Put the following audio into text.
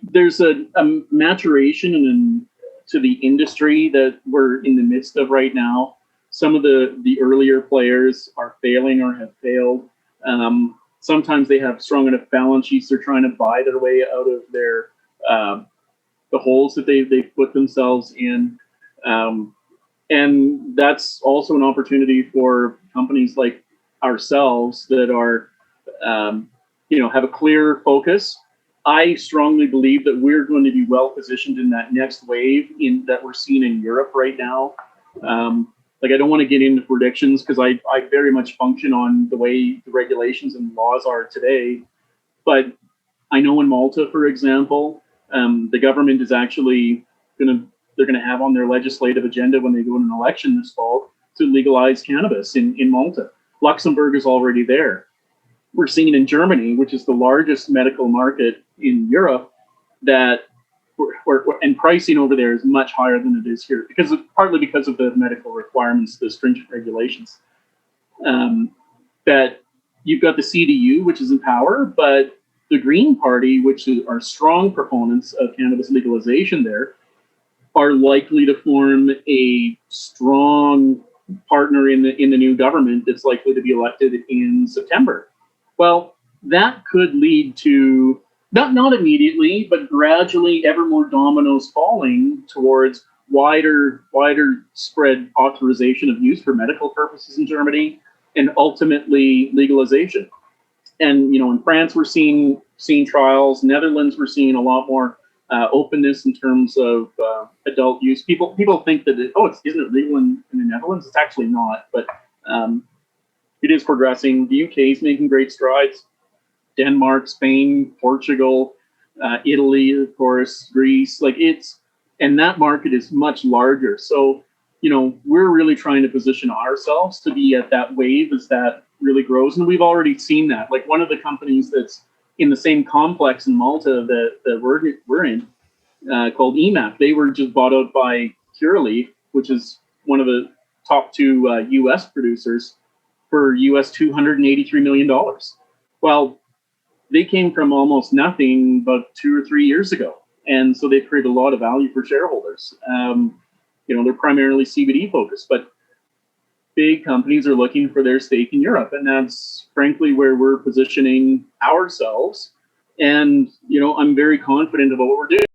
there's a maturation to the industry that we're in the midst of right now. Some of the earlier players are failing or have failed. Sometimes they have strong enough balance sheets. They're trying to buy their way out of their the holes that they've put themselves in. And that's also an opportunity for companies like ourselves that are, have a clear focus. I strongly believe that we're going to be well positioned in that next wave that we're seeing in Europe right now. I don't want to get into predictions because I very much function on the way the regulations and laws are today. But I know in Malta, for example, the government is actually they're going to have on their legislative agenda when they go in an election this fall to legalize cannabis in Malta. Luxembourg is already there. We're seeing in Germany, which is the largest medical market in Europe, that and pricing over there is much higher than it is here partly because of the medical requirements, the stringent regulations. That you've got the CDU, which is in power, but the Green Party, which are strong proponents of cannabis legalization there, are likely to form a strong partner in the new government that's likely to be elected in September. Well, that could lead to not immediately, but gradually ever more dominoes falling towards wider spread authorization of use for medical purposes in Germany and ultimately legalization. And in France we're seeing trials. Netherlands we're seeing a lot more openness in terms of adult use. People think that isn't it legal in the Netherlands? It's actually not, but it is progressing. The UK is making great strides. Denmark, Spain, Portugal, Italy, of course, Greece. And that market is much larger. So, we're really trying to position ourselves to be at that wave as that really grows. And we've already seen that. Like one of the companies that's in the same complex in Malta that we're in, called EMAP, they were just bought out by Curaleaf, which is one of the top two U.S. producers, for U.S. $283 million. Well, they came from almost nothing about 2 or 3 years ago. And so they've created a lot of value for shareholders. They're primarily CBD focused, but big companies are looking for their stake in Europe. And that's frankly where we're positioning ourselves. And, I'm very confident about what we're doing.